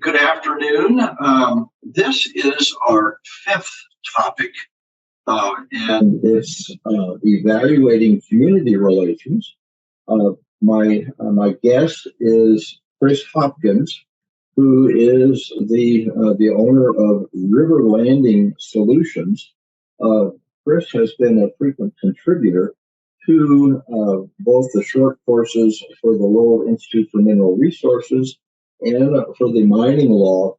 Good afternoon. This is our fifth topic, and it's evaluating community relations. My guest is Chris Hopkins, who is the owner of River Landing Solutions. Chris has been a frequent contributor to both the short courses for the Lowell Institute for Mineral Resources and for the mining law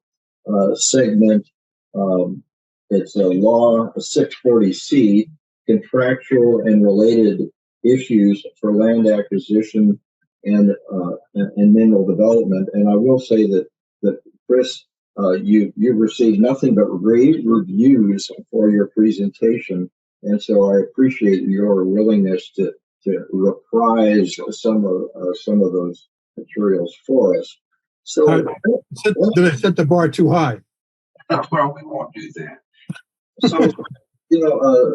segment. It's a law 640C, contractual and related issues for land acquisition and mineral development. And I will say that Chris, you've received nothing but rave reviews for your presentation, and so I appreciate your willingness to reprise some of those materials for us. So, did I set the bar too high? Well, we won't do that. So,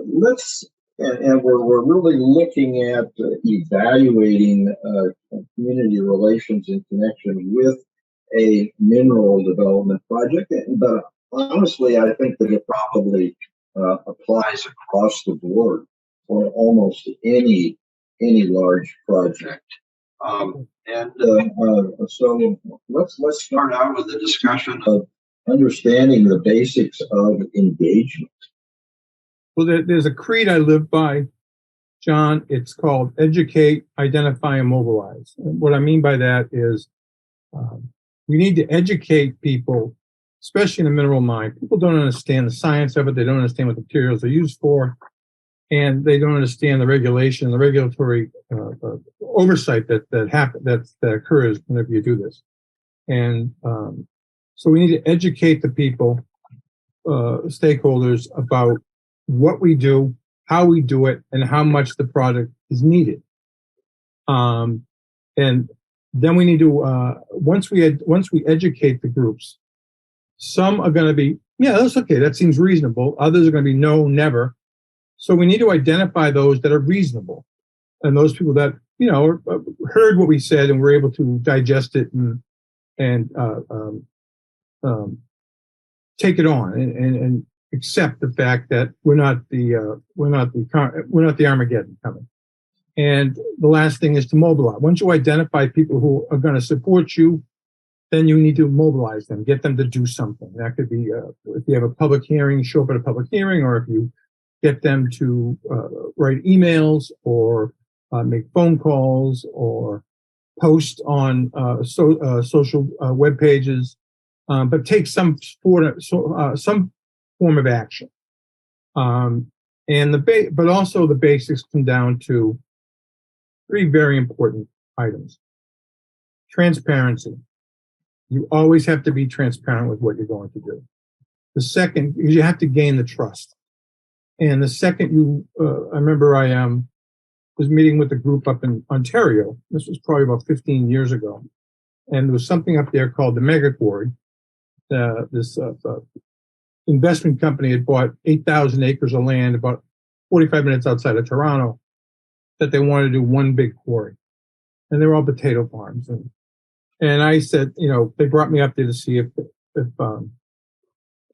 let's. And we're really looking at evaluating community relations in connection with a mineral development project. But honestly, I think that it probably applies across the board for almost any large project. So let's start out with a discussion of understanding the basics of engagement. Well, there's a creed I live by, John. It's called educate, identify, and mobilize. And what I mean by that is we need to educate people, especially in the mineral mine. People don't understand the science of it. They don't understand what the materials are used for. And they don't understand the regulation, the regulatory oversight that occurs whenever you do this. And so we need to educate the people, stakeholders, about what we do, how we do it, and how much the product is needed. And then we need to once we educate the groups, some are going to be, yeah, that's okay, that seems reasonable. Others are going to be no, never. So we need to identify those that are reasonable, and those people that heard what we said and were able to digest it and take it on and accept the fact that we're not the Armageddon coming. And the last thing is to mobilize. Once you identify people who are going to support you, then you need to mobilize them, get them to do something. That could be if you have a public hearing, show up at a public hearing, or if you get them to write emails or make phone calls or post on social web pages, but take some form of action. But also the basics come down to three very important items. Transparency. You always have to be transparent with what you're going to do. The second, you have to gain the trust. And the second, I remember I was meeting with a group up in Ontario. This was probably about 15 years ago. And there was something up there called the Mega Quarry. This investment company had bought 8,000 acres of land about 45 minutes outside of Toronto that they wanted to do one big quarry. And they were all potato farms. And I said, they brought me up there to see if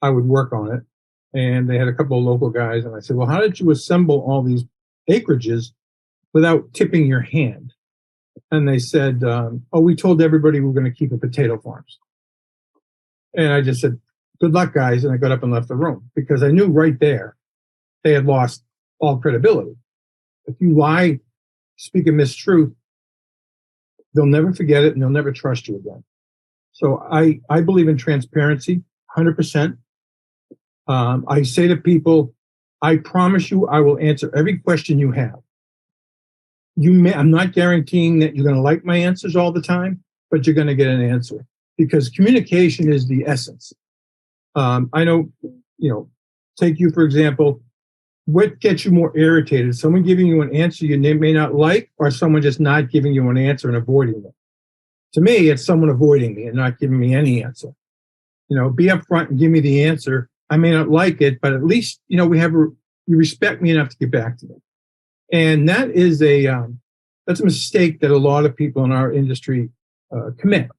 I would work on it. And they had a couple of local guys. And I said, well, how did you assemble all these acreages without tipping your hand? And they said, we told everybody we were going to keep it potato farms. And I just said, good luck, guys. And I got up and left the room because I knew right there they had lost all credibility. If you lie, speak a mistruth, they'll never forget it and they'll never trust you again. So I believe in transparency, 100%. I say to people, I promise you I will answer every question you have. I'm not guaranteeing that you're going to like my answers all the time, but you're going to get an answer because communication is the essence. I know, take you, for example, what gets you more irritated? Someone giving you an answer you may not like, or someone just not giving you an answer and avoiding it? To me, it's someone avoiding me and not giving me any answer. Be upfront and give me the answer. I may not like it, but at least, you respect me enough to get back to me. And that is that's a mistake that a lot of people in our industry commit.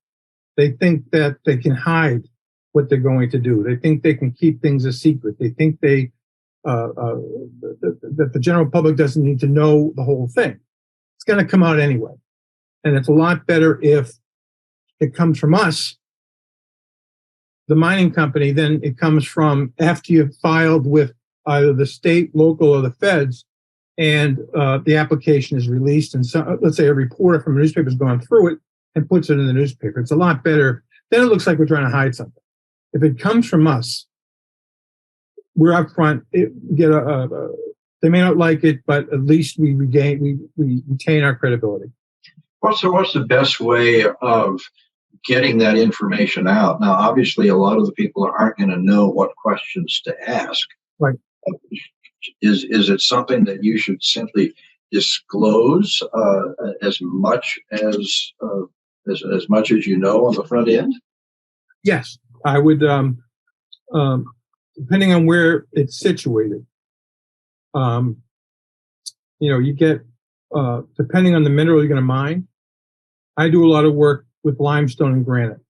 They think that they can hide what they're going to do. They think they can keep things a secret. They think that the general public doesn't need to know the whole thing. It's going to come out anyway. And it's a lot better if it comes from us, the mining company, than it comes from after you've filed with either the state, local, or the feds, and the application is released, and let's say a reporter from a newspaper has gone through it and puts it in the newspaper. It's a lot better. Then it looks like we're trying to hide something. If it comes from us, we're up front. They may not like it, but at least we retain our credibility. What's the best way of getting that information out? Now, obviously, a lot of the people aren't going to know what questions to ask. Right. Is it something that you should simply disclose as much as much as you know on the front end? Yes, I would. Depending on where it's situated, you get depending on the mineral you're going to mine. I do a lot of work with limestone and granite,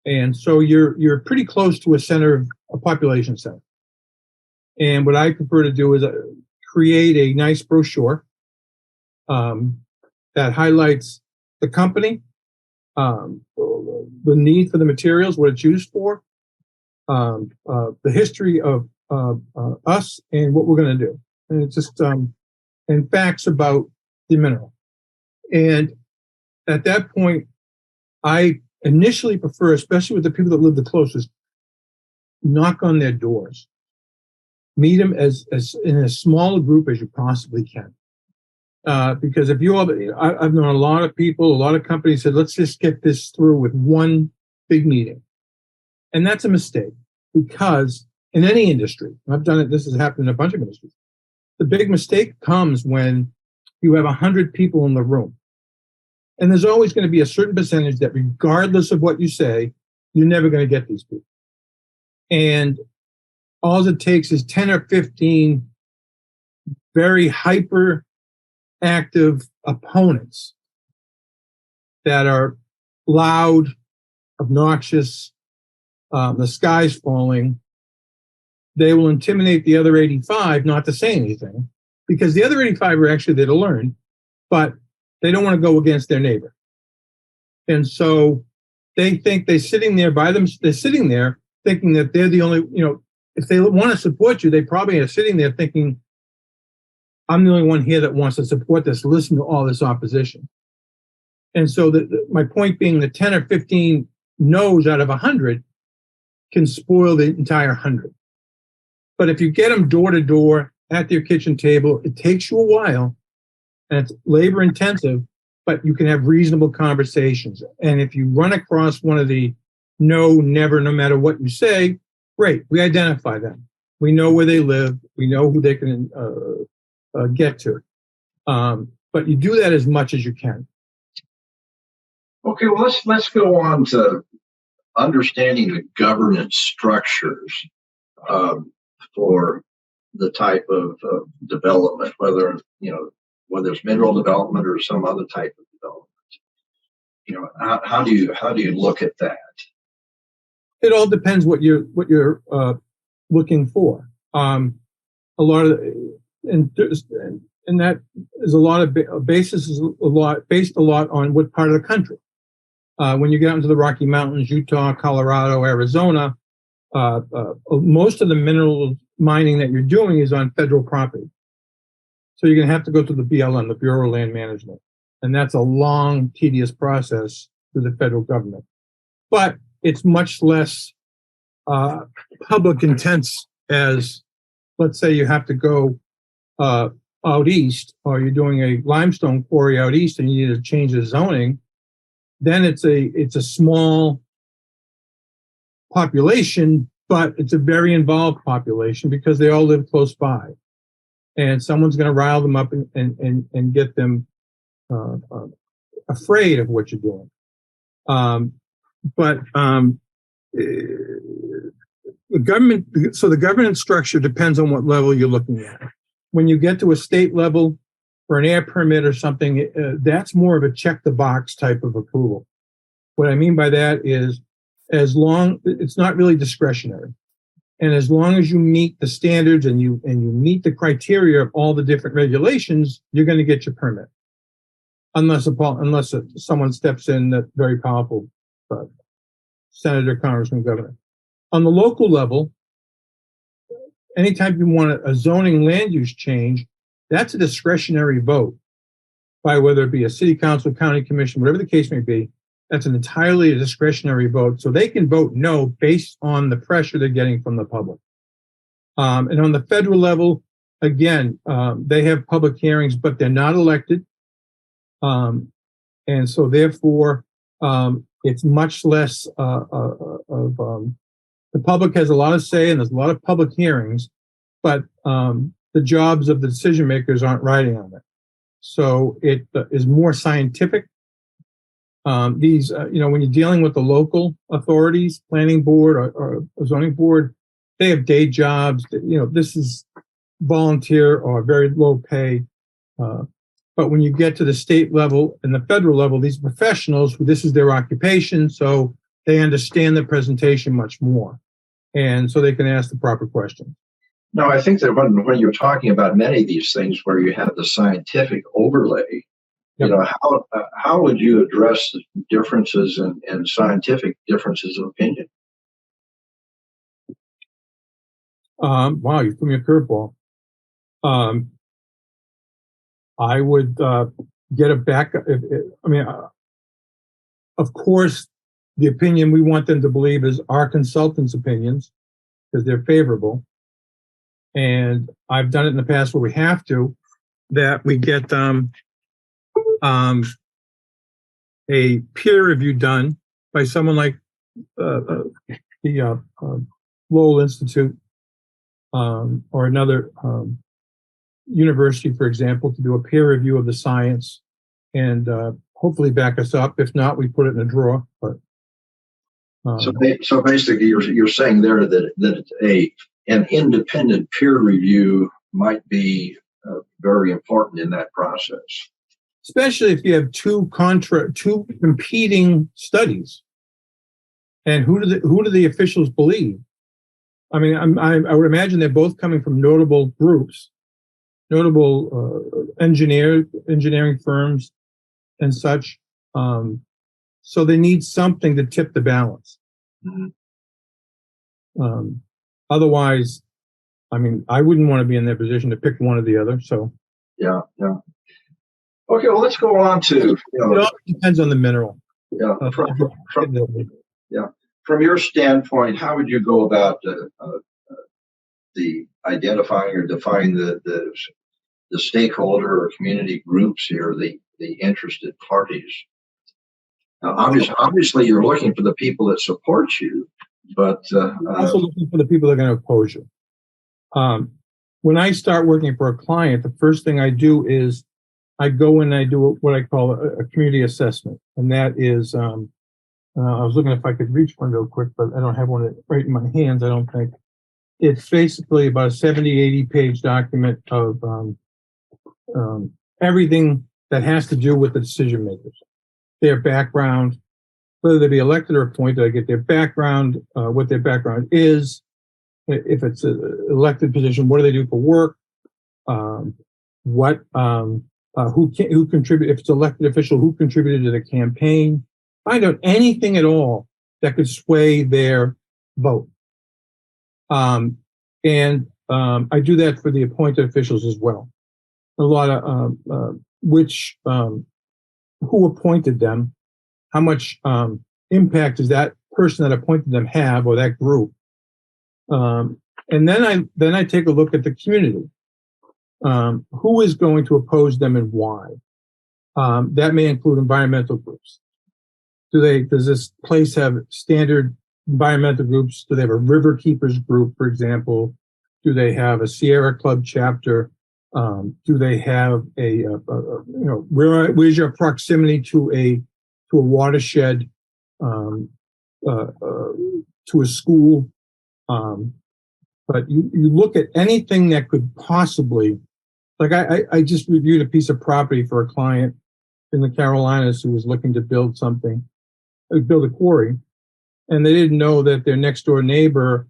and so you're pretty close to a center of a population center. And what I prefer to do is create a nice brochure that highlights the company, the need for the materials, what it's used for, the history of us, and what we're going to do. And it's just and facts about the mineral. And at that point, I initially prefer, especially with the people that live the closest, knock on their doors. Meet them as in as small a group as you possibly can. Because if I've known a lot of people, a lot of companies said, let's just get this through with one big meeting. And that's a mistake, because in any industry, I've done it, this has happened in a bunch of industries. The big mistake comes when you have 100 people in the room. And there's always going to be a certain percentage that, regardless of what you say, you're never going to get these people. And all it takes is 10 or 15 very hyper active opponents that are loud, obnoxious, the sky's falling. They will intimidate the other 85 not to say anything, because the other 85 are actually there to learn, but they don't want to go against their neighbor. And so they think they're sitting there thinking that they're the only, if they want to support you, they probably are sitting there thinking, I'm the only one here that wants to support this, listen to all this opposition. And so my point being, the 10 or 15 no's out of 100 can spoil the entire 100. But if you get them door to door at their kitchen table, it takes you a while and it's labor intensive, but you can have reasonable conversations. And if you run across one of the no, never, no matter what you say, great, we identify them. We know where they live. We know who they can get to. But you do that as much as you can. Okay, well, let's go on to understanding the governance structures for the type of development, whether it's mineral development or some other type of development. How do you look at that? It all depends what you're looking for. A lot of and that is a lot of based a lot on what part of the country. When you get out into the Rocky Mountains, Utah, Colorado, Arizona, most of the mineral mining that you're doing is on federal property. So you're going to have to go through the BLM, the Bureau of Land Management, and that's a long, tedious process through the federal government. But it's much less public intense as, let's say, you have to go out east, or you're doing a limestone quarry out east and you need to change the zoning. Then it's a small population, but it's a very involved population because they all live close by, and someone's going to rile them up and get them afraid of what you're doing. But the governance structure depends on what level you're looking at. When you get to a state level for an air permit or something, that's more of a check the box type of approval. What I mean by that is, as long it's not really discretionary, and as long as you meet the standards and you meet the criteria of all the different regulations, you're going to get your permit, unless someone steps in, that very powerful senator, congressman, governor. On the local level, anytime you want a zoning land use change, that's a discretionary vote by whether it be a city council, county commission, whatever the case may be. That's an entirely a discretionary vote. So they can vote no based on the pressure they're getting from the public. And on the federal level, again, they have public hearings, but they're not elected. And so therefore, it's much less the public has a lot of say, and there's a lot of public hearings, but the jobs of the decision makers aren't riding on it. So it is more scientific. When you're dealing with the local authorities, planning board or zoning board, they have day jobs. This is volunteer or very low pay. But when you get to the state level and the federal level, these professionals, this is their occupation, so they understand the presentation much more. And so they can ask the proper questions. No, I think that when you're talking about many of these things where you have the scientific overlay, Yep. How would you address the differences in scientific differences of opinion? Wow, you threw me a curveball. I would get a backup. Of course, the opinion we want them to believe is our consultants' opinions because they're favorable. And I've done it in the past where we have to, that we get a peer review done by someone like the Lowell Institute or another university, for example, to do a peer review of the science and hopefully back us up. If not, we put it in a drawer. But so basically, you're saying there that an independent peer review might be very important in that process. Especially if you have two competing studies, and who do the officials believe? I mean, I would imagine they're both coming from notable groups, notable engineering firms, and such. So they need something to tip the balance. Mm-hmm. Otherwise, I mean, I wouldn't want to be in their position to pick one or the other. So yeah. Okay, well, let's go on to. It all depends on the mineral. Yeah. From your standpoint, how would you go about the identifying or defining the stakeholder or community groups here, the interested parties? Now, obviously, you're looking for the people that support you, but also looking for the people that are going to oppose you. When I start working for a client, the first thing I do is I go in and I do what I call a community assessment. And that is, I was looking if I could reach one real quick, but I don't have one right in my hands, I don't think. It's basically about a 70, 80 page document of everything that has to do with the decision makers, their background, whether they be elected or appointed. I get their background, what their background is. If it's an elected position, what do they do for work? Who contributed? If it's elected official, who contributed to the campaign? Find out anything at all that could sway their vote. And I do that for the appointed officials as well. A lot of who appointed them, how much impact does that person that appointed them have, or that group? And then I take a look at the community. Who is going to oppose them and why? That may include environmental groups. Does this place have standard environmental groups? Do they have a river keepers group, for example? Do they have a Sierra Club chapter? Do they have where's your proximity to a watershed, to a school? But you look at anything that could possibly, like I just reviewed a piece of property for a client in the Carolinas who was looking to build something. build a quarry, and they didn't know that their next door neighbor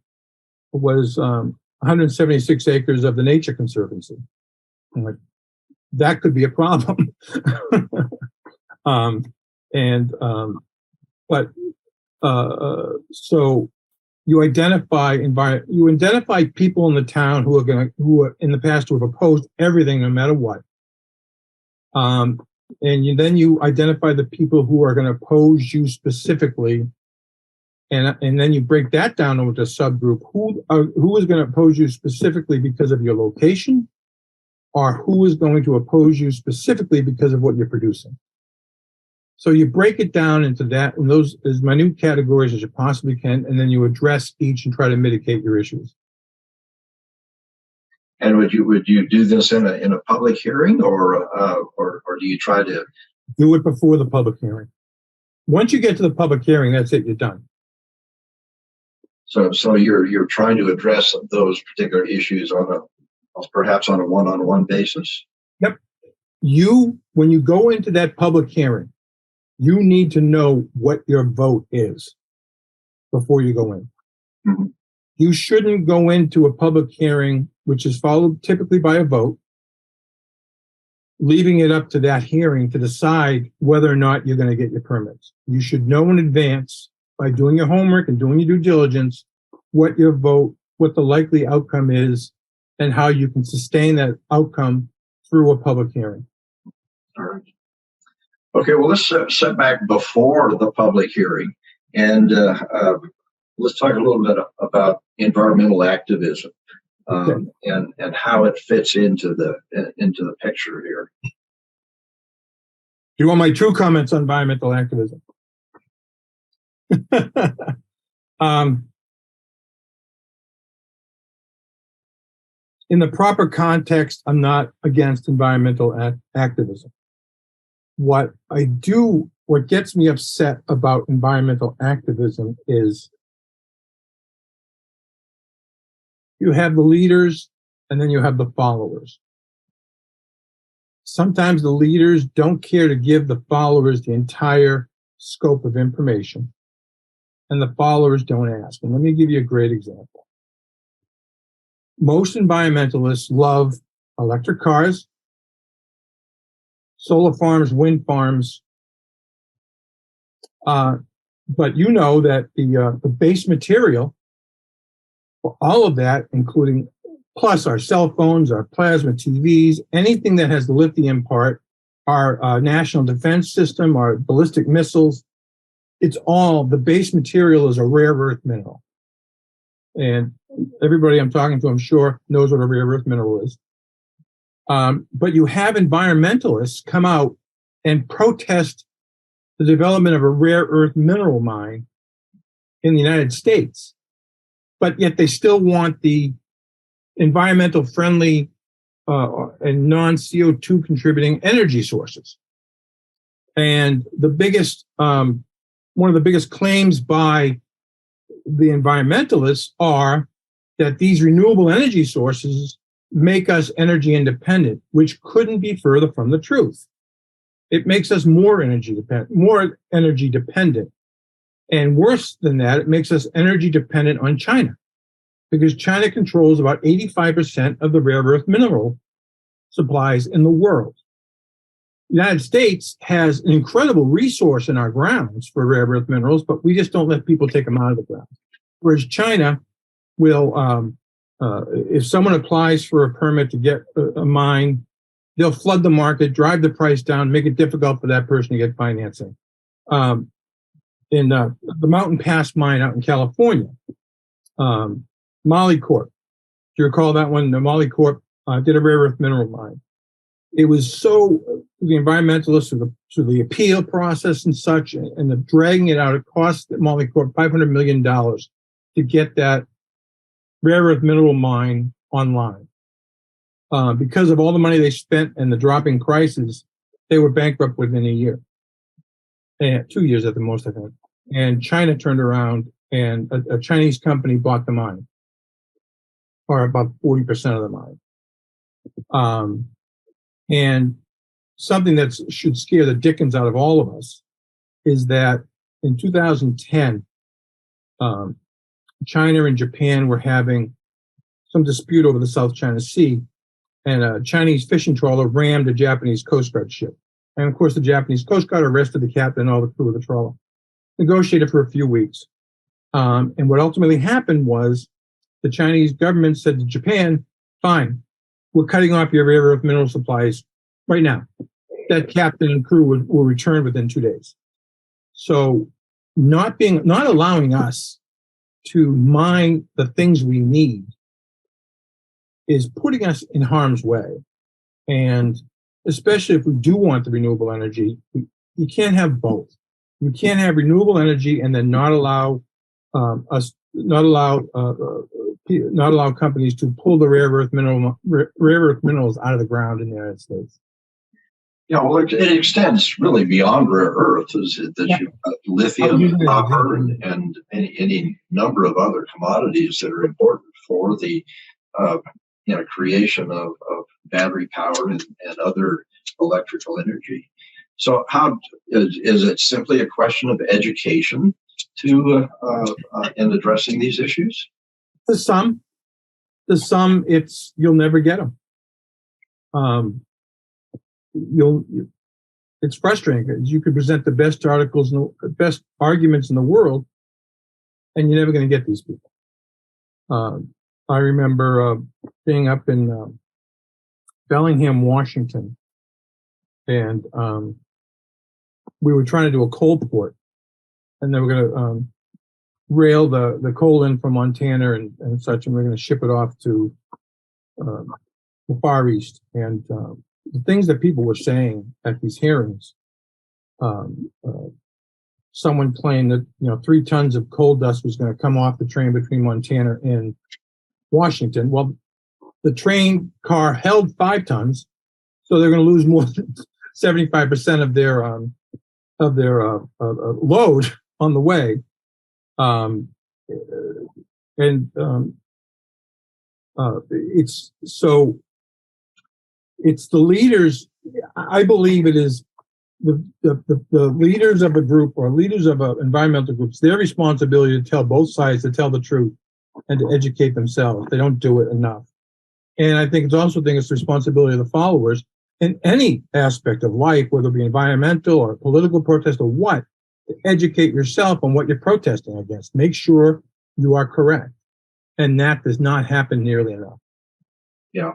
was 176 acres of the Nature Conservancy. I'm like, that could be a problem. So you identify people in the town who are in the past who have opposed everything no matter what. Then you identify the people who are going to oppose you specifically, and then you break that down into a subgroup. Who is going to oppose you specifically because of your location, or who is going to oppose you specifically because of what you're producing? So you break it down into that, and those as minute categories as you possibly can, and then you address each and try to mitigate your issues. And would you do this in a public hearing, or do you try to do it before the public hearing? Once you get to the public hearing, that's it. You're done. So you're trying to address those particular issues perhaps on a one-on-one basis. Yep. When you go into that public hearing, you need to know what your vote is before you go in. Mm-hmm. You shouldn't go into a public hearing, which is followed typically by a vote, leaving it up to that hearing to decide whether or not you're going to get your permits. You should know in advance, by doing your homework and doing your due diligence, what your vote, what the likely outcome is, and how you can sustain that outcome through a public hearing. All right. Okay, well, let's set back before the public hearing, and let's talk a little bit about environmental activism, Okay. and how it fits into the picture here. Do you want my true comments on environmental activism? In the proper context, I'm not against environmental activism. What gets me upset about environmental activism is you have the leaders and then you have the followers. Sometimes the leaders don't care to give the followers the entire scope of information, and the followers don't ask. And let me give you a great example. Most environmentalists love electric cars, solar farms, wind farms, but you know that the base material for all of that, including plus our cell phones, our plasma TVs, anything that has the lithium part, our national defense system, our ballistic missiles, it's all, the base material is a rare earth mineral. And everybody I'm talking to, I'm sure, knows what a rare earth mineral is. But you have environmentalists come out and protest the development of a rare earth mineral mine in the United States, but yet they still want the environmental friendly and non-CO2 contributing energy sources. And the biggest, one of the biggest claims by the environmentalists are that these renewable energy sources make us energy independent, which couldn't be further from the truth. It makes us more energy dependent. And worse than that, it makes us energy dependent on China, because China controls about 85% of the rare earth mineral supplies in the world. The United States has an incredible resource in our grounds for rare earth minerals, but we just don't let people take them out of the ground. Whereas China will, if someone applies for a permit to get a mine, they'll flood the market, drive the price down, make it difficult for that person to get financing. In the Mountain Pass mine out in California, Molycorp, do you recall that one? The Molycorp did a rare earth mineral mine. It was so, the environmentalists through the appeal process and such, and the dragging it out, it cost Molycorp $500 million to get that rare earth mineral mine online. Because of all the money they spent and the dropping prices, they were bankrupt within a year. And 2 years at the most, I think. And China turned around and a Chinese company bought the mine, or about 40% of the mine. And something that should scare the dickens out of all of us is that in 2010, China and Japan were having some dispute over the South China Sea, and a Chinese fishing trawler rammed a Japanese Coast Guard ship. And of course, the Japanese Coast Guard arrested the captain and all the crew of the trawler, negotiated for a few weeks. And what ultimately happened was the Chinese government said to Japan, fine, we're cutting off your rare earth mineral supplies right now. That captain and crew will return within 2 days. So not allowing us to mine the things we need is putting us in harm's way. And especially if we do want the renewable energy, you can't have both. You can't have renewable energy and then not allow companies to pull the rare earth minerals out of the ground in the United States. Yeah, well, it extends really beyond rare earth. Is it that you've got lithium, copper, and any number of other commodities that are important for the creation of battery power and other electrical energy. So, how is it simply a question of education to in addressing these issues? To some, you'll never get them. It's frustrating because you could present the best articles and the best arguments in the world, and you're never going to get these people. I remember being up in Bellingham, Washington, and we were trying to do a coal port, and they were going to rail the coal in from Montana and such, and we're going to ship it off to the Far East. And the things that people were saying at these hearings, someone claimed that 3 tons of coal dust was going to come off the train between Montana and Washington. Well, the train car held 5 tons, so they're going to lose more than 75% of their load on the way. It's the leaders. I believe it is the leaders of a group or leaders of environmental groups, their responsibility to tell both sides, to tell the truth and to educate themselves. They don't do it enough. And I think it's the responsibility of the followers in any aspect of life, whether it be environmental or political protest or what, to educate yourself on what you're protesting against. Make sure you are correct. And that does not happen nearly enough. Yeah.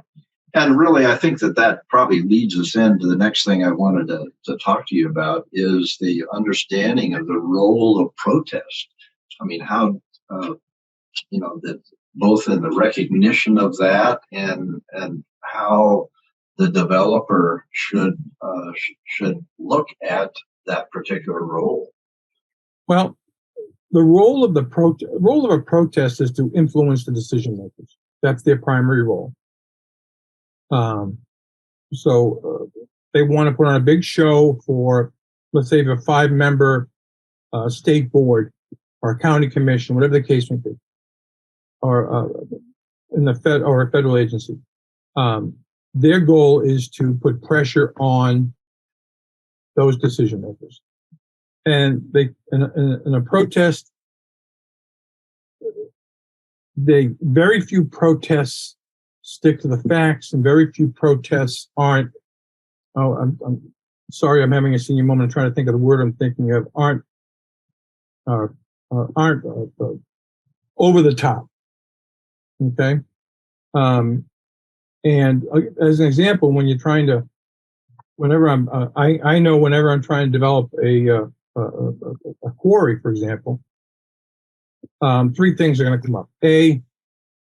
And really, I think that probably leads us into the next thing I wanted to talk to you about is the understanding of the role of protest. I mean, how, that both in the recognition of that and how the developer should look at that particular role. Well, the role of a protest is to influence the decision makers. That's their primary role. So they want to put on a big show for, let's say, a 5-member state board or a county commission, whatever the case may be, or in the Fed or a federal agency. Their goal is to put pressure on those decision makers. And they, in a protest, very few protests stick to the facts, and very few protests aren't. Oh, I'm sorry, I'm having a senior moment. I'm trying to think of the word I'm thinking of. Aren't over the top. Okay. And as an example, when you're trying to, I know whenever I'm trying to develop a quarry, for example, 3 things are going to come up. A,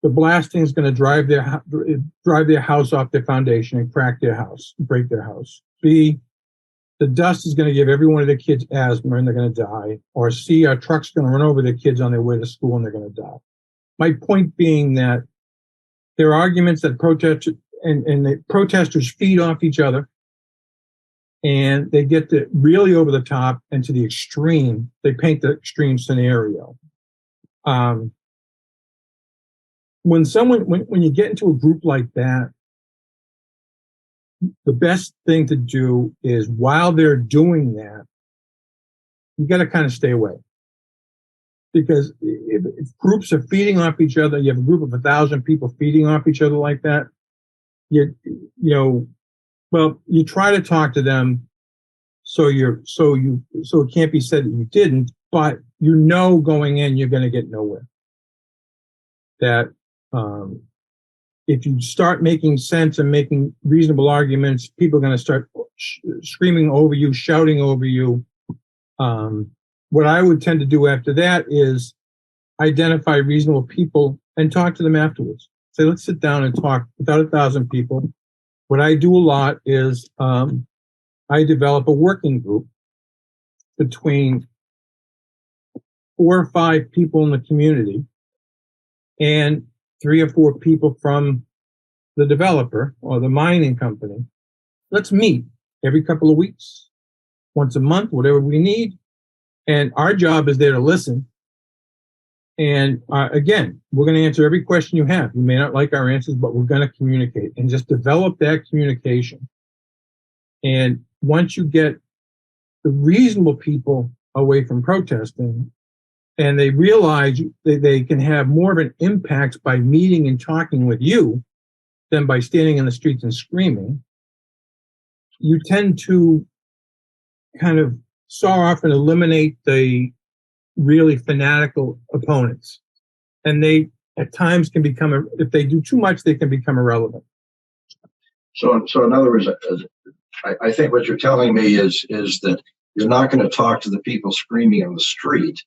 the blasting is going to drive their house off their foundation and crack their house, break their house. B, the dust is going to give every one of their kids asthma and they're going to die. Or C, our truck's going to run over their kids on their way to school and they're going to die. My point being that there are arguments that protesters and the protesters feed off each other, and they get really over the top and to the extreme. They paint the extreme scenario. When you get into a group like that, the best thing to do is, while they're doing that, you got to kind of stay away. Because if groups are feeding off each other, you have a group of 1,000 people feeding off each other like that, you try to talk to them so it can't be said that you didn't, but going in, you're going to get nowhere. That if you start making sense and making reasonable arguments, people are going to start screaming over you, shouting over you. What I would tend to do after that is identify reasonable people and talk to them afterwards. Say, let's sit down and talk without 1,000 people. What I do a lot is I develop a working group between 4 or 5 people in the community and 3 or 4 people from the developer or the mining company. Let's meet every couple of weeks, once a month, whatever we need. And our job is there to listen. And again, we're going to answer every question you have. You may not like our answers, but we're going to communicate and just develop that communication. And once you get the reasonable people away from protesting, and they realize they can have more of an impact by meeting and talking with you than by standing in the streets and screaming, you tend to kind of saw off and eliminate the really fanatical opponents. And they, at times, can become, if they do too much, they can become irrelevant. So in other words, I think what you're telling me is that you're not going to talk to the people screaming on the street,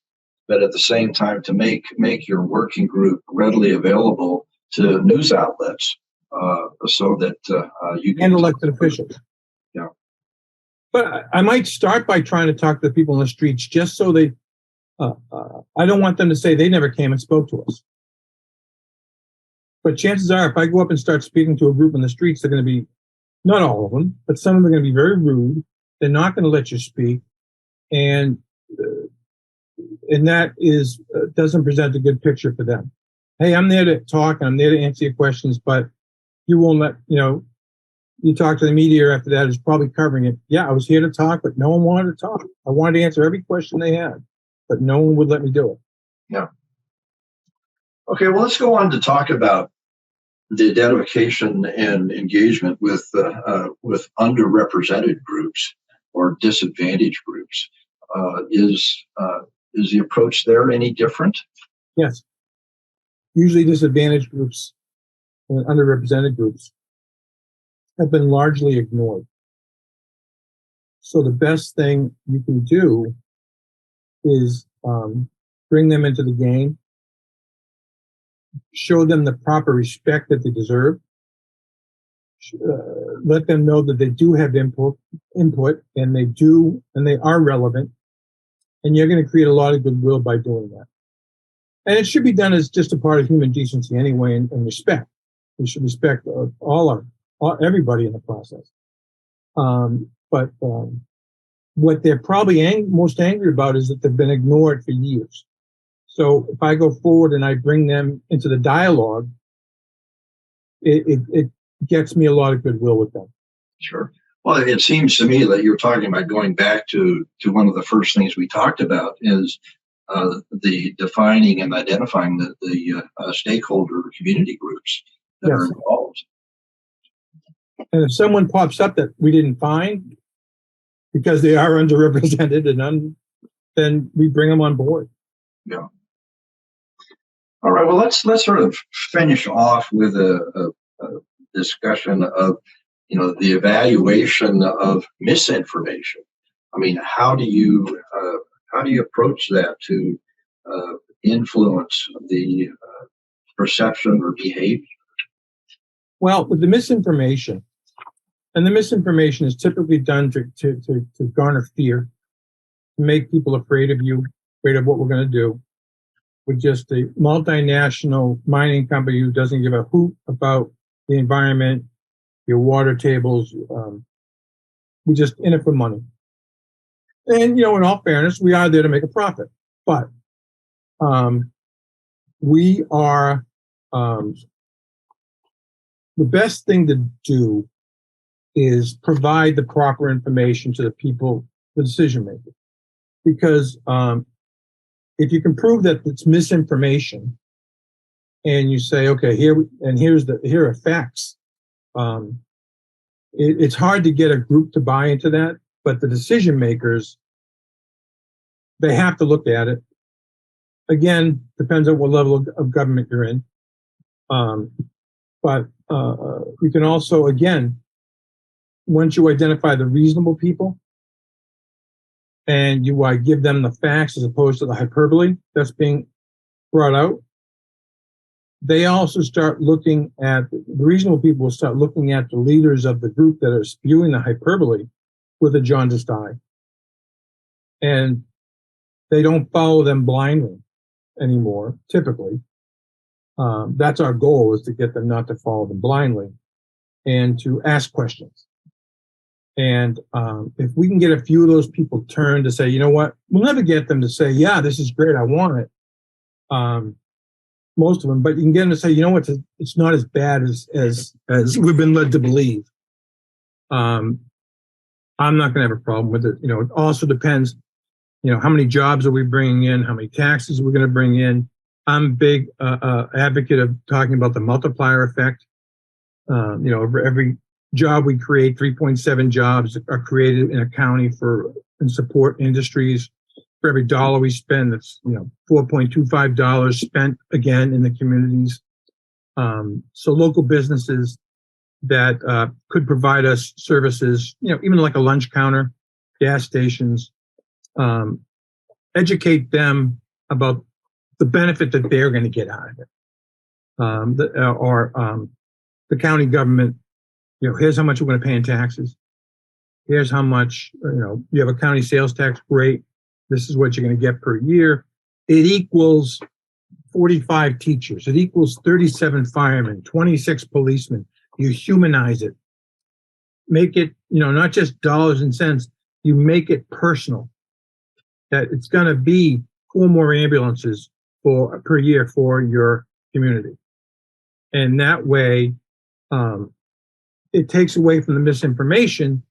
but at the same time to make your working group readily available to news outlets, so that you can. And elected officials. Yeah. But I might start by trying to talk to the people in the streets just so they, I don't want them to say they never came and spoke to us. But chances are, if I go up and start speaking to a group in the streets, they're going to be, not all of them, but some of them are going to be very rude. They're not going to let you speak. And that is doesn't present a good picture for them. Hey, I'm there to talk and I'm there to answer your questions, but you won't let, you talk to the media after that is probably covering it. Yeah, I was here to talk, but no one wanted to talk. I wanted to answer every question they had, but no one would let me do it. Yeah. Okay, well, let's go on to talk about the identification and engagement with underrepresented groups or disadvantaged groups. Is the approach there any different? Yes. Usually disadvantaged groups and underrepresented groups have been largely ignored. So the best thing you can do is bring them into the game, show them the proper respect that they deserve, let them know that they do have input and they are relevant, and you're going to create a lot of goodwill by doing that. And it should be done as just a part of human decency anyway, and respect. We should respect everybody in the process. But what they're probably most angry about is that they've been ignored for years. So if I go forward and I bring them into the dialogue, it gets me a lot of goodwill with them. Sure. Well, it seems to me that you're talking about going back to one of the first things we talked about is the defining and identifying the stakeholder community groups that are involved. And if someone pops up that we didn't find because they are underrepresented then we bring them on board. Yeah. All right. Well, let's sort of finish off with a discussion of the evaluation of misinformation. I mean, how do you approach that to influence the perception or behavior? Well, with the misinformation, and the misinformation is typically done to garner fear, to make people afraid of you, afraid of what we're going to do. With just a multinational mining company who doesn't give a hoot about the environment, your water tables, we're just in it for money. And, in all fairness, we are there to make a profit. But we are, the best thing to do is provide the proper information to the people, the decision makers. because if you can prove that it's misinformation, and you say, okay, here are facts. It's hard to get a group to buy into that, but the decision makers, they have to look at it. Again, depends on what level of government you're in. But you can also, again, once you identify the reasonable people and you give them the facts as opposed to the hyperbole that's being brought out, they also start looking at, the reasonable people will start looking at the leaders of the group that are spewing the hyperbole with a jaundiced eye. And they don't follow them blindly anymore, typically. That's our goal, is to get them not to follow them blindly and to ask questions. And if we can get a few of those people turned to say, you know what, we'll never get them to say, yeah, this is great, I want it. Most of them, but you can get them to say, you know what, it's not as bad as we've been led to believe. I'm not going to have a problem with it. It also depends, how many jobs are we bringing in, how many taxes we're going to bring in. I'm a big advocate of talking about the multiplier effect. Every job we create, 3.7 jobs are created in a county and support industries. For every dollar we spend, that's $4.25 spent again in the communities. So local businesses that could provide us services, even like a lunch counter, gas stations, educate them about the benefit that they're going to get out of it. The county government, here's how much we're going to pay in taxes. Here's how much, you have a county sales tax, great. This is what you're going to get per year. It equals 45 teachers. It equals 37 firemen, 26 policemen. You humanize it. Make it, not just dollars and cents. You make it personal. That it's going to be 4 more ambulances per year for your community. And that way, it takes away from the misinformation,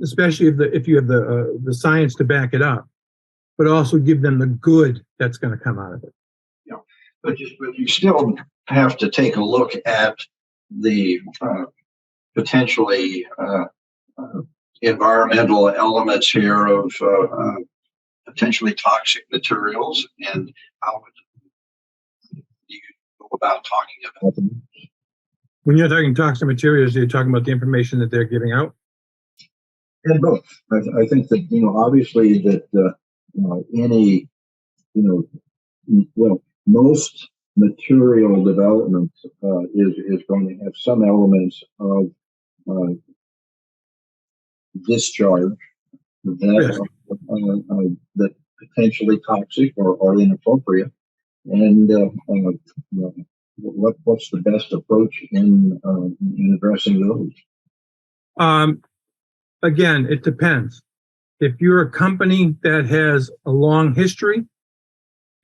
especially if you have the science to back it up, but also give them the good that's going to come out of it. Yeah, but you still have to take a look at the potentially environmental elements here of potentially toxic materials, and how do you go about talking about them? When you're talking toxic materials, you're talking about the information that they're giving out? And both. I think that, obviously that any, most material development is going to have some elements of discharge that that potentially toxic or inappropriate. And what's the best approach in addressing those? Again, it depends. If you're a company that has a long history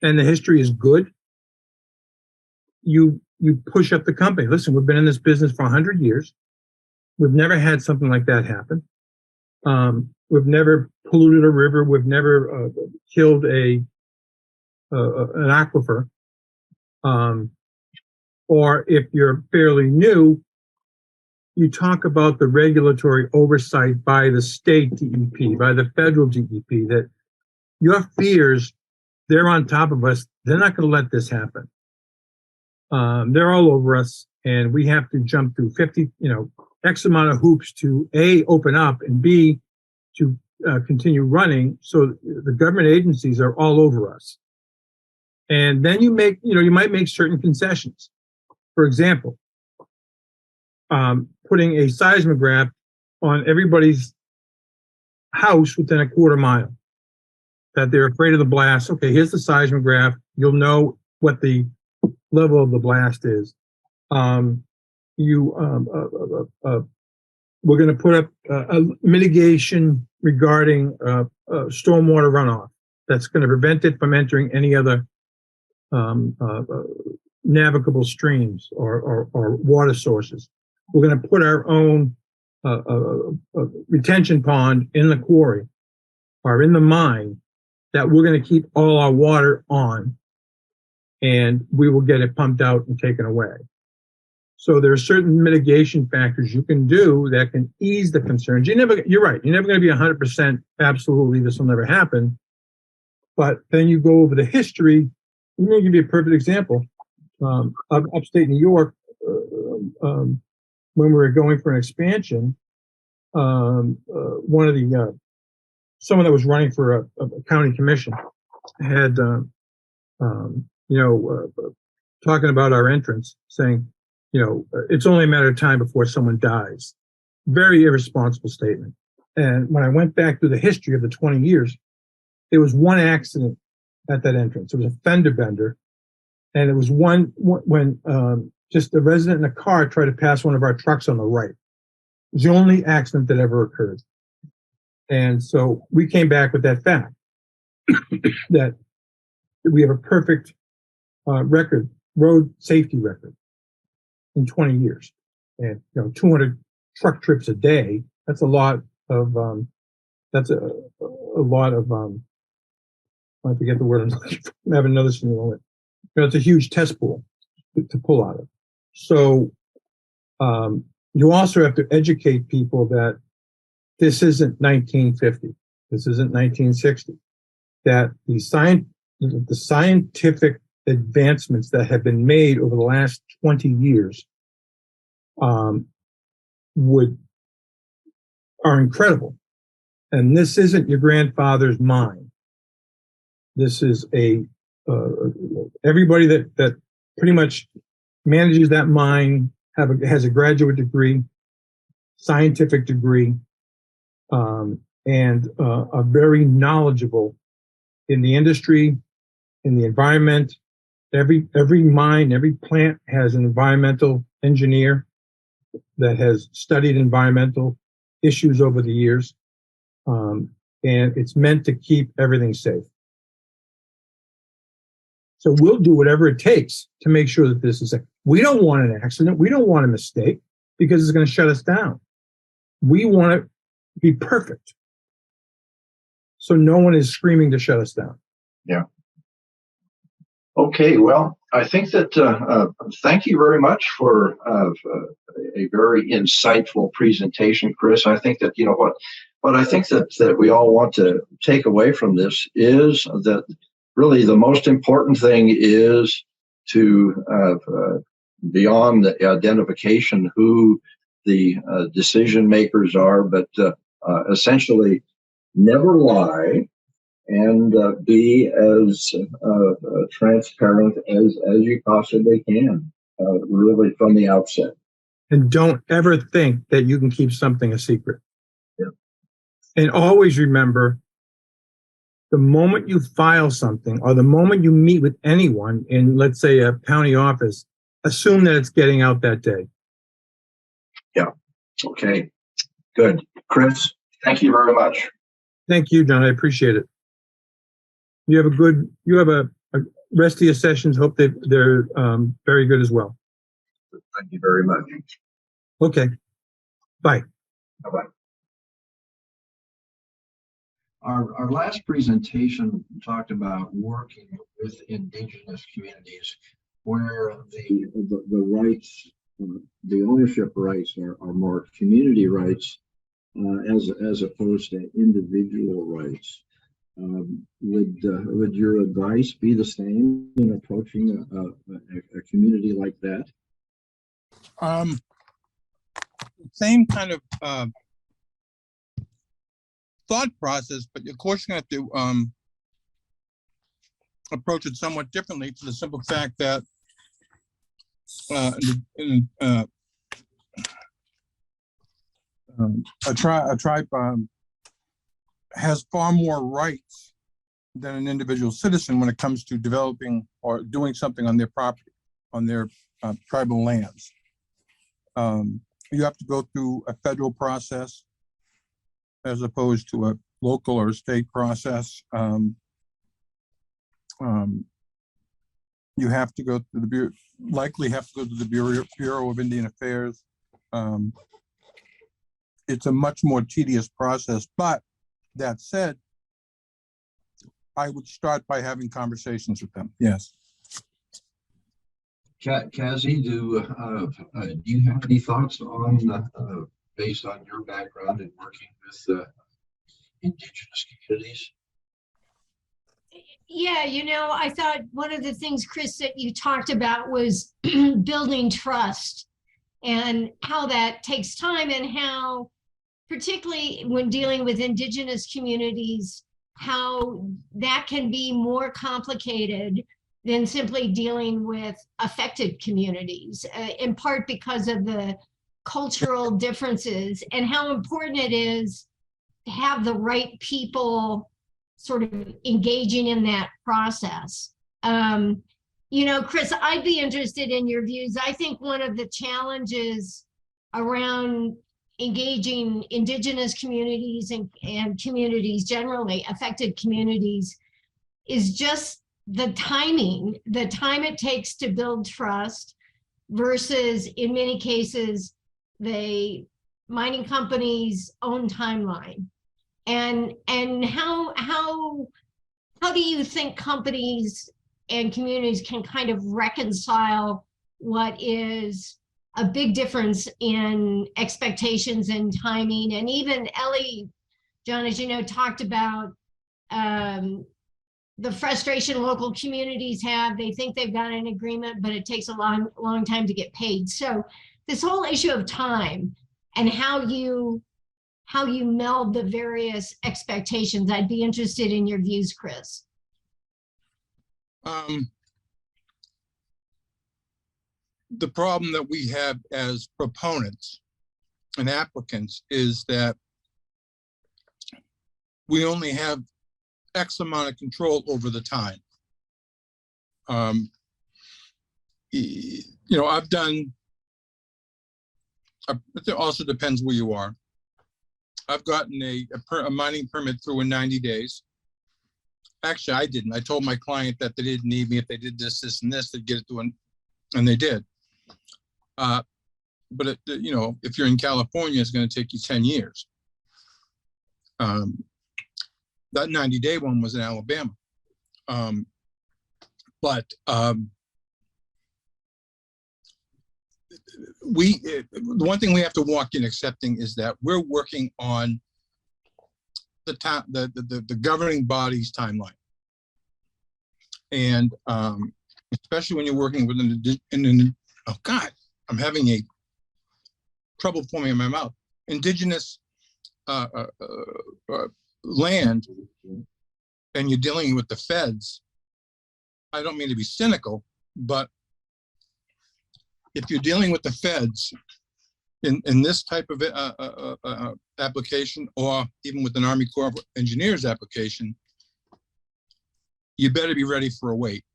and the history is good, you push up the company. Listen, we've been in this business for 100 years. We've never had something like that happen. We've never polluted a river. We've never killed an aquifer. Or if you're fairly new, you talk about the regulatory oversight by the state DEP, by the federal DEP, that your fears, they're on top of us. They're not going to let this happen. They're all over us, and we have to jump through X amount of hoops to A, open up, and B, to continue running. So the government agencies are all over us. And then you might make certain concessions. For example, putting a seismograph on everybody's house within a quarter mile, that they're afraid of the blast. Okay, here's the seismograph. You'll know what the level of the blast is. We're going to put up a mitigation regarding stormwater runoff that's going to prevent it from entering any other navigable streams or water sources. We're going to put our own retention pond in the quarry or in the mine that we're going to keep all our water on and we will get it pumped out and taken away. So there are certain mitigation factors you can do that can ease the concerns. You're right. You're never going to be 100% absolutely this will never happen. But then you go over the history. I'm going to give you a perfect example. Upstate New York, when we were going for an expansion, one of the someone that was running for a county commission had talking about our entrance, saying, it's only a matter of time before someone dies. Very irresponsible statement. And when I went back through the history of the 20 years, there was one accident at that entrance. It was a fender bender. And it was one when just a resident in a car tried to pass one of our trucks on the right. It was the only accident that ever occurred. And so we came back with that fact that we have a perfect record, road safety record in 20 years. And 200 truck trips a day, that's a lot of I forget the word I'm looking for. I have another thing in a moment. It's a huge test pool to pull out of. So you also have to educate people that this isn't 1950. This isn't 1960. That the scientific advancements that have been made over the last 20 years are incredible. And this isn't your grandfather's mine. This is everybody that pretty much manages that mine has a graduate degree, scientific degree, and are very knowledgeable in the industry, in the environment. Every mine, every plant has an environmental engineer that has studied environmental issues over the years, and it's meant to keep everything safe. So we'll do whatever it takes to make sure that this is safe. We don't want an accident. We don't want a mistake because it's going to shut us down. We want it to be perfect. So no one is screaming to shut us down. Yeah. Okay. Well, I think that thank you very much for a very insightful presentation, Chris. I think that, what I think that we all want to take away from this is that really the most important thing is to, beyond the identification who the decision makers are, but essentially never lie and be as transparent as you possibly can, really from the outset. And don't ever think that you can keep something a secret. Yeah. And always remember, the moment you file something or the moment you meet with anyone in, let's say, a county office, assume that it's getting out that day. Yeah. Okay. Good. Chris, thank you very much. Thank you, John. I appreciate it. You have a rest of your sessions. Hope they're very good as well. Thank you very much. Okay. Bye. Bye-bye. Our last presentation talked about working with indigenous communities where the rights, the ownership rights are more community rights as opposed to individual rights. Would your advice be the same in approaching a community like that? Same kind of thought process, but of course you're going to have to approach it somewhat differently for the simple fact that a tribe has far more rights than an individual citizen when it comes to developing or doing something on their property, on their tribal lands. You have to go through a federal process as opposed to a local or state process. You have to go to the Bureau, likely have to go to the Bureau of Indian Affairs. It's a much more tedious process, but that said, I would start by having conversations with them. Yes. Kazi, do you have any thoughts on, based on your background in working with indigenous communities? Yeah, I thought one of the things, Chris, that you talked about was building trust and how that takes time, and how, particularly when dealing with indigenous communities, how that can be more complicated than simply dealing with affected communities, in part because of the cultural differences, and how important it is to have the right people sort of engaging in that process. Chris, I'd be interested in your views. I think one of the challenges around engaging indigenous communities and communities generally, affected communities, is just the time it takes to build trust versus, in many cases, the mining company's own timeline. And how do you think companies and communities can kind of reconcile what is a big difference in expectations and timing? And even Ellie, John, as you know, talked about the frustration local communities have. They think they've got an agreement, but it takes a long time to get paid. So this whole issue of time and how you meld the various expectations, I'd be interested in your views, Chris. The problem that we have as proponents and applicants is that we only have X amount of control over the time. I've done, it also depends where you are. I've gotten a mining permit through in 90 days. Actually, I didn't. I told my client that they didn't need me. If they did this, and this, they'd get it through, and they did. But if you're in California, it's going to take you 10 years. That 90-day one was in Alabama. The one thing we have to walk in accepting is that we're working on the governing body's timeline. And especially when you're working with oh God, I'm having a trouble forming in my mouth. Indigenous land, and you're dealing with the feds. I don't mean to be cynical, but if you're dealing with the feds in this type of application, or even with an Army Corps of Engineers application, you better be ready for a wait,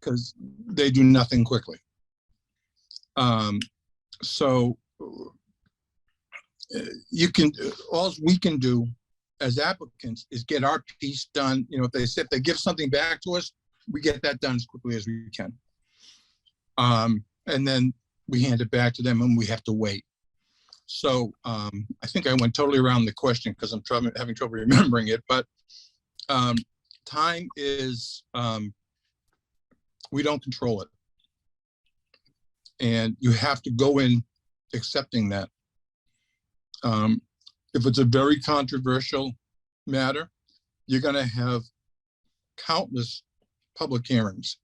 because they do nothing quickly. So all we can do as applicants is get our piece done. If they give something back to us, we get that done as quickly as we can. And then we hand it back to them, and we have to wait. So I think I went totally around the question because I'm having trouble remembering it. But time is, we don't control it. And you have to go in accepting that. If it's a very controversial matter, you're going to have countless public hearings.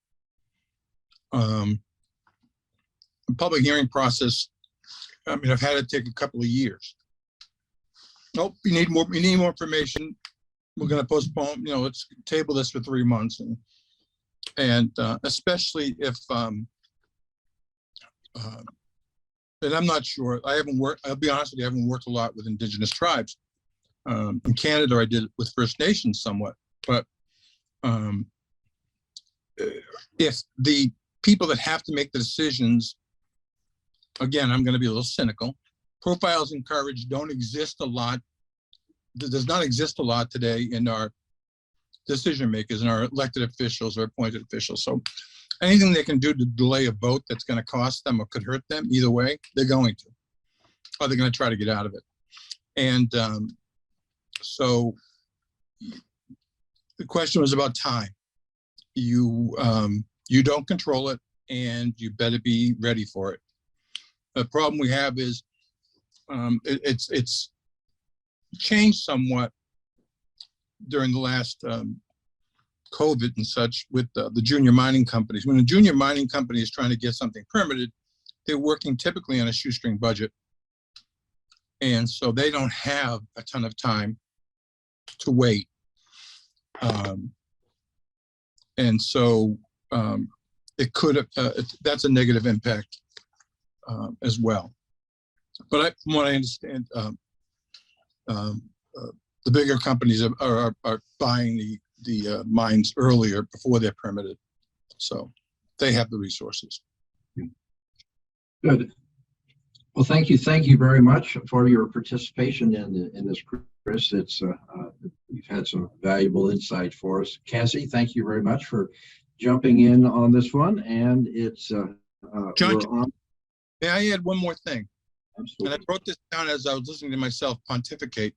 The public hearing process, I've had it take a couple of years. Nope, we need more information. We're going to postpone, let's table this for 3 months. And especially if, and I'm not sure, I'll be honest with you, I haven't worked a lot with indigenous tribes. In Canada, I did it with First Nations somewhat, but if the people that have to make the decisions, again, I'm going to be a little cynical, profiles and courage don't exist a lot. Does not exist a lot today in our decision makers and our elected officials or appointed officials. So anything they can do to delay a vote that's going to cost them or could hurt them, either way, they're going to, or they're going to try to get out of it. And so the question was about time. You don't control it, and you better be ready for it. The problem we have is it's changed somewhat during the last COVID and such with the junior mining companies. When a junior mining company is trying to get something permitted, they're working typically on a shoestring budget. And so they don't have a ton of time to wait. And so it could, that's a negative impact as well. But from what I understand, the bigger companies are buying the mines earlier before they're permitted. So they have the resources. Good. Well, thank you very much for your participation in this, Chris. It's you've had some valuable insight for us. Cassie, thank you very much for jumping in on this one. And it's John, may I add one more thing? Absolutely. And I wrote this down as I was listening to myself pontificate.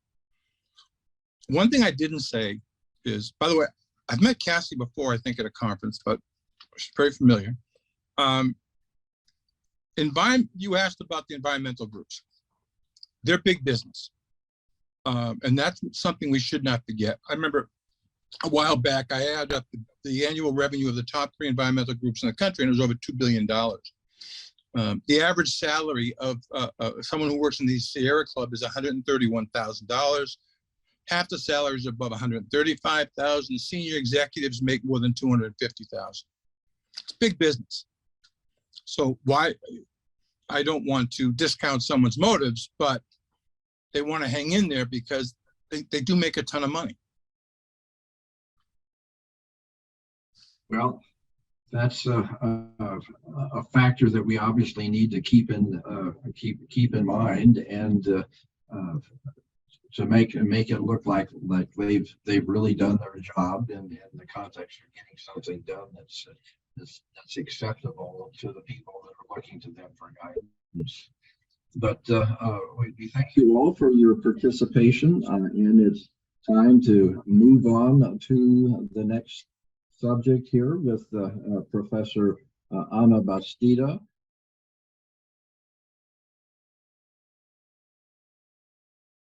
One thing I didn't say is, by the way, I've met Cassie before, I think at a conference, but she's very familiar. You asked about the environmental groups. They're big business. And that's something we should not forget. I remember a while back, I added up the annual revenue of the top 3 environmental groups in the country, and it was over $2 billion. The average salary of someone who works in the Sierra Club is $131,000. Half the salary is above $135,000. Senior executives make more than $250,000. It's big business. So I don't want to discount someone's motives, but they want to hang in there because they do make a ton of money. Well, that's a factor that we obviously need to keep in mind, and to make it look like they've really done their job in the context of getting something done that's acceptable to the people that are looking to them for guidance. But we thank you all for your participation, and it's time to move on to the next subject here with Professor Ana Bastida.